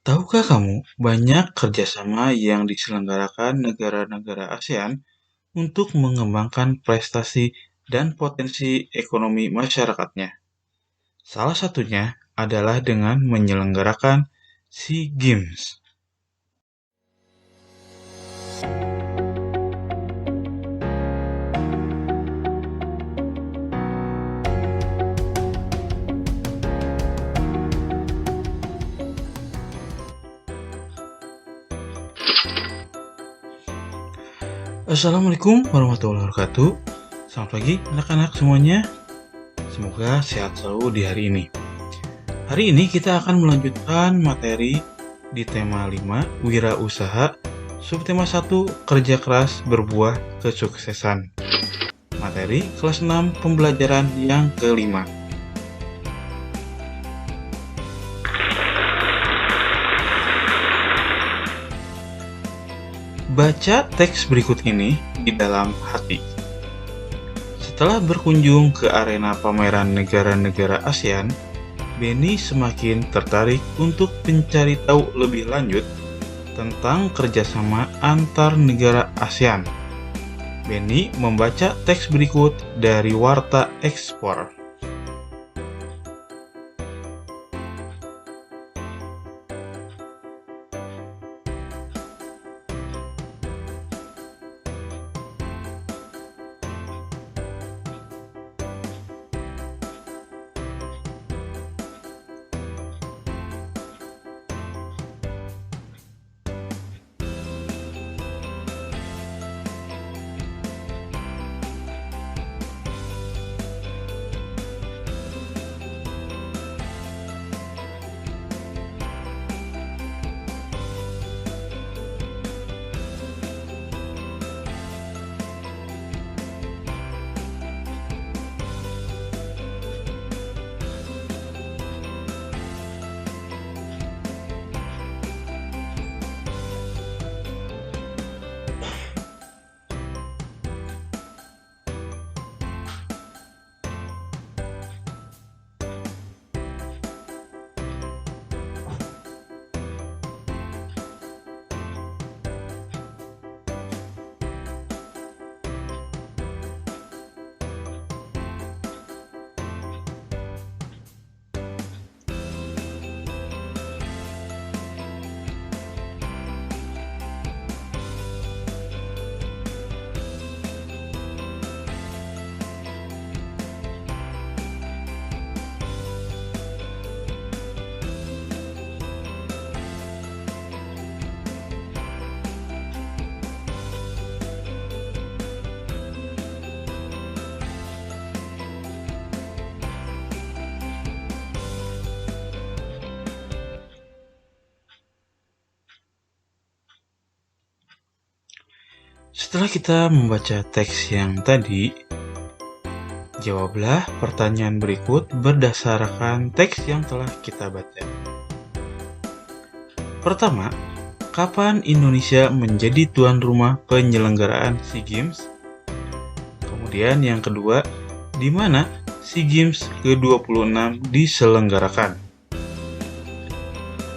Tahukah kamu, banyak kerjasama yang diselenggarakan negara-negara ASEAN untuk mengembangkan prestasi dan potensi ekonomi masyarakatnya. Salah satunya adalah dengan menyelenggarakan SEA Games. Assalamualaikum warahmatullahi wabarakatuh. Selamat pagi anak-anak semuanya. Semoga sehat selalu di hari ini. Hari ini kita akan melanjutkan materi di tema 5, wirausaha, subtema 1, kerja keras berbuah kesuksesan. Materi kelas 6, pembelajaran yang kelima. Baca teks berikut ini di dalam hati. Setelah berkunjung ke arena pameran negara-negara ASEAN, Benny semakin tertarik untuk mencari tahu lebih lanjut tentang kerjasama antar negara ASEAN. Benny membaca teks berikut dari Warta Ekspor. Setelah kita membaca teks yang tadi, jawablah pertanyaan berikut berdasarkan teks yang telah kita baca. Pertama, kapan Indonesia menjadi tuan rumah penyelenggaraan SEA Games? Kemudian yang kedua, di mana SEA Games ke-26 diselenggarakan?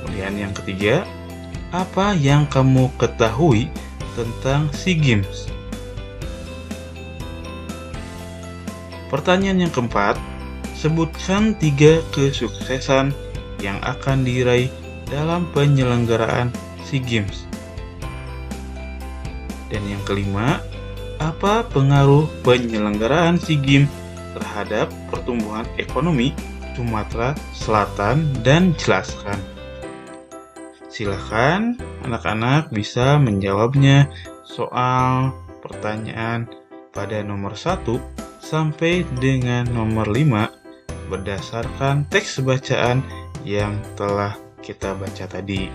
Kemudian yang ketiga, apa yang kamu ketahui tentang SEA Games? Pertanyaan yang keempat, sebutkan 3 kesuksesan yang akan diraih dalam penyelenggaraan SEA Games. Dan yang kelima, apa pengaruh penyelenggaraan SEA Games terhadap pertumbuhan ekonomi Sumatera Selatan, dan jelaskan. Silahkan anak-anak bisa menjawabnya soal pertanyaan pada nomor 1 sampai dengan nomor 5 berdasarkan teks bacaan yang telah kita baca tadi.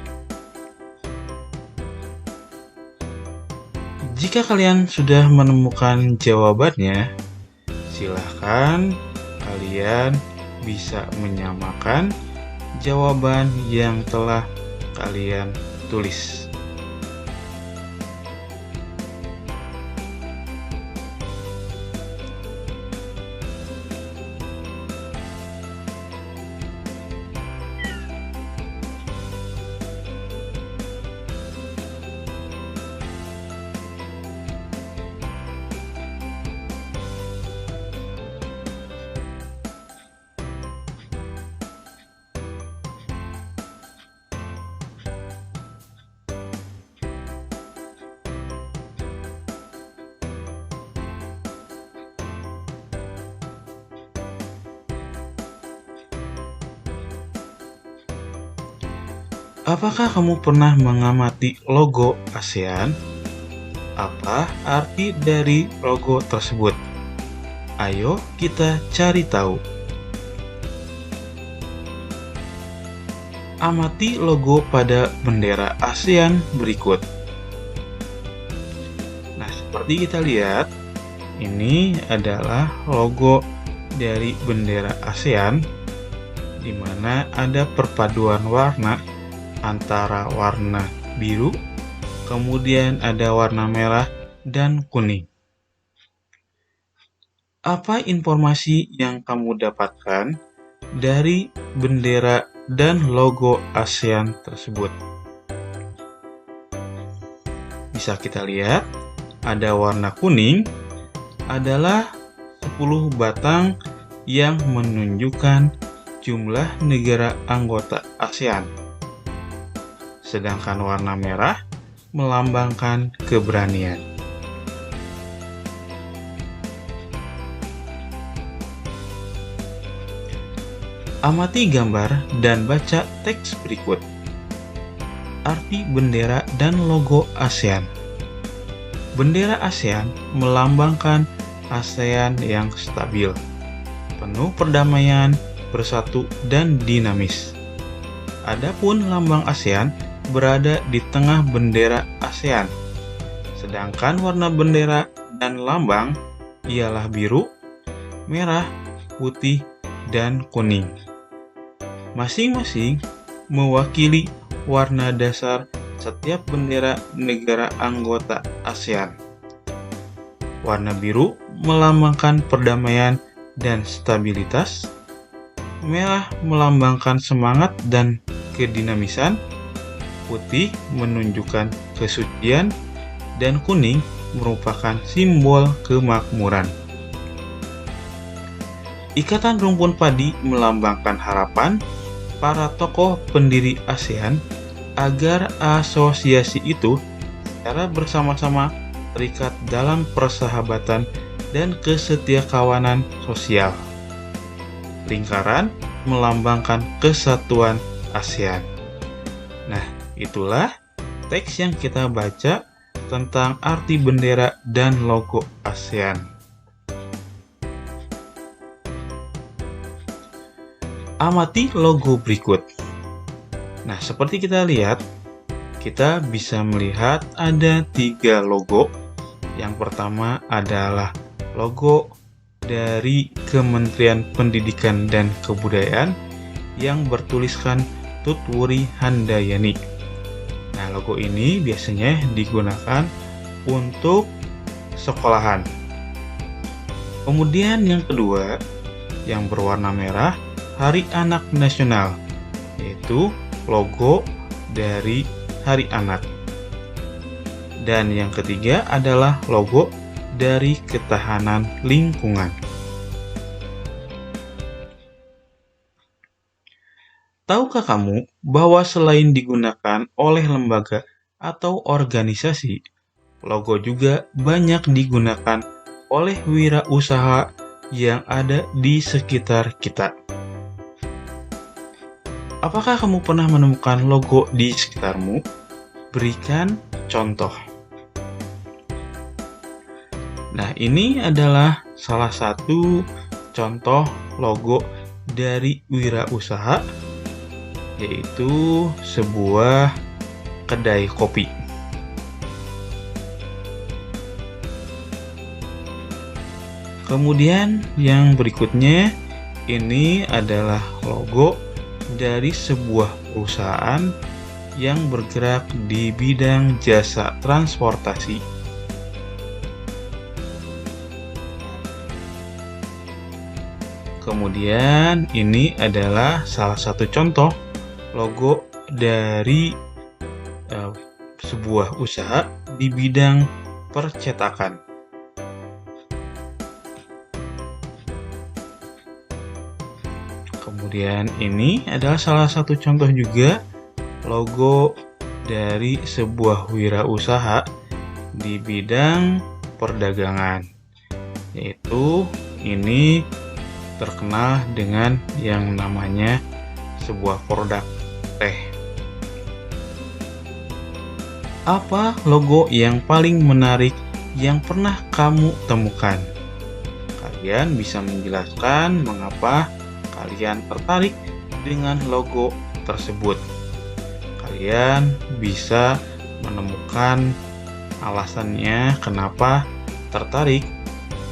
Jika kalian sudah menemukan jawabannya, silahkan kalian bisa menyamakan jawaban yang telah kalian tulis. Apakah kamu pernah mengamati logo ASEAN? Apa arti dari logo tersebut? Ayo kita cari tahu. Amati logo pada bendera ASEAN berikut. Nah, seperti kita lihat, ini adalah logo dari bendera ASEAN, di mana ada perpaduan warna antara warna biru, kemudian ada warna merah dan kuning. Apa informasi yang kamu dapatkan dari bendera dan logo ASEAN tersebut? Bisa kita lihat, ada warna kuning adalah 10 batang yang menunjukkan jumlah negara anggota ASEAN. Sedangkan warna merah melambangkan keberanian. Amati gambar dan baca teks berikut. Arti bendera dan logo ASEAN. Bendera ASEAN melambangkan ASEAN yang stabil, penuh perdamaian, bersatu, dan dinamis. Adapun lambang ASEAN berada di tengah bendera ASEAN, sedangkan warna bendera dan lambang ialah biru, merah, putih, dan kuning. Masing-masing mewakili warna dasar setiap bendera negara anggota ASEAN. Warna biru melambangkan perdamaian dan stabilitas, merah melambangkan semangat dan kedinamisan, putih menunjukkan kesucian, dan kuning merupakan simbol kemakmuran. Ikatan rumpun padi melambangkan harapan para tokoh pendiri ASEAN agar asosiasi itu secara bersama-sama terikat dalam persahabatan dan kesetiakawanan sosial. Lingkaran melambangkan kesatuan ASEAN. Nah, itulah teks yang kita baca tentang arti bendera dan logo ASEAN. Amati logo berikut. Nah, seperti kita lihat, kita bisa melihat ada 3 logo. Yang pertama adalah logo dari Kementerian Pendidikan dan Kebudayaan yang bertuliskan Tutwuri Handayani. Nah, logo ini biasanya digunakan untuk sekolahan. Kemudian yang kedua, yang berwarna merah, Hari Anak Nasional, yaitu logo dari Hari Anak. Dan yang ketiga adalah logo dari Ketahanan Lingkungan. Tahukah kamu bahwa selain digunakan oleh lembaga atau organisasi, logo juga banyak digunakan oleh wirausaha yang ada di sekitar kita? Apakah kamu pernah menemukan logo di sekitarmu? Berikan contoh. Nah, ini adalah salah satu contoh logo dari wirausaha, yaitu sebuah kedai kopi. Kemudian yang berikutnya, ini adalah logo dari sebuah perusahaan yang bergerak di bidang jasa transportasi. Kemudian ini adalah salah satu contoh logo dari sebuah usaha di bidang percetakan. Kemudian ini adalah salah satu contoh juga logo dari sebuah wirausaha di bidang perdagangan, yaitu ini terkenal dengan yang namanya sebuah produk teh. Apa logo yang paling menarik yang pernah kamu temukan? Kalian bisa menjelaskan mengapa kalian tertarik dengan logo tersebut. Kalian bisa menemukan alasannya kenapa tertarik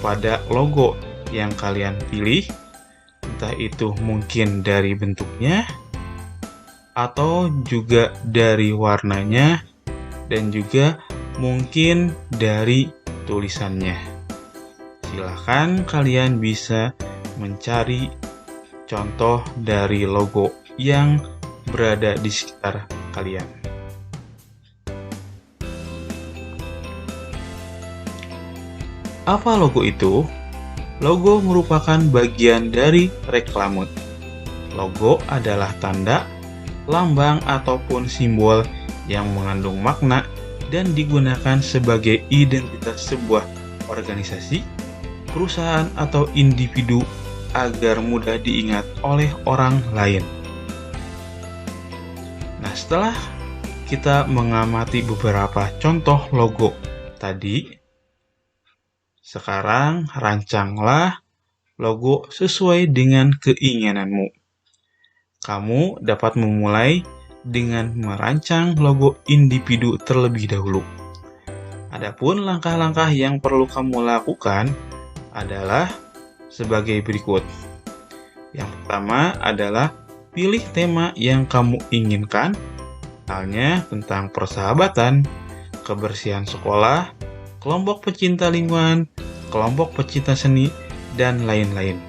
pada logo yang kalian pilih, entah itu mungkin dari bentuknya atau juga dari warnanya dan juga mungkin dari tulisannya. Silahkan kalian bisa mencari contoh dari logo yang berada di sekitar kalian. Apa logo itu? Logo merupakan bagian dari reklame. Logo adalah tanda, lambang, ataupun simbol yang mengandung makna dan digunakan sebagai identitas sebuah organisasi, perusahaan, atau individu agar mudah diingat oleh orang lain. Nah, setelah kita mengamati beberapa contoh logo tadi, sekarang rancanglah logo sesuai dengan keinginanmu. Kamu dapat memulai dengan merancang logo individu terlebih dahulu. Adapun langkah-langkah yang perlu kamu lakukan adalah sebagai berikut. Yang pertama adalah pilih tema yang kamu inginkan, misalnya tentang persahabatan, kebersihan sekolah, kelompok pecinta lingkungan, kelompok pecinta seni, dan lain-lain.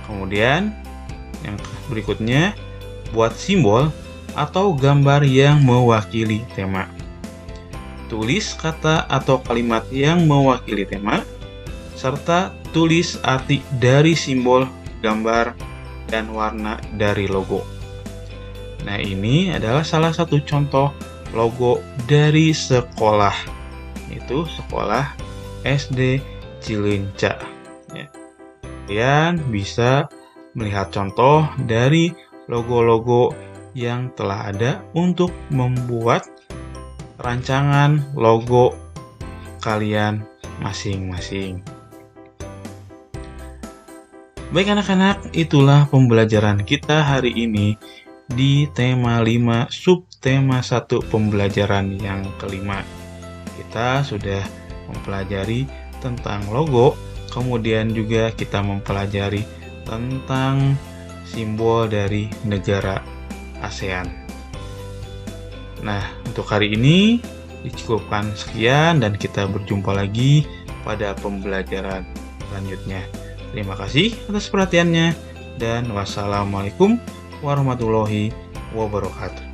Kemudian, yang berikutnya, buat simbol atau gambar yang mewakili tema. Tulis kata atau kalimat yang mewakili tema, serta tulis arti dari simbol, gambar, dan warna dari logo. Nah, ini adalah salah satu contoh logo dari sekolah, yaitu sekolah SD Cileunca. Kalian bisa melihat contoh dari logo-logo yang telah ada untuk membuat rancangan logo kalian masing-masing. Baik anak-anak, itulah pembelajaran kita hari ini di tema 5 subtema 1 pembelajaran yang kelima. Kita sudah mempelajari tentang logo, kemudian juga kita mempelajari tentang simbol dari negara ASEAN. Nah, untuk hari ini dicukupkan sekian dan kita berjumpa lagi pada pembelajaran selanjutnya. Terima kasih atas perhatiannya dan wassalamualaikum warahmatullahi wabarakatuh.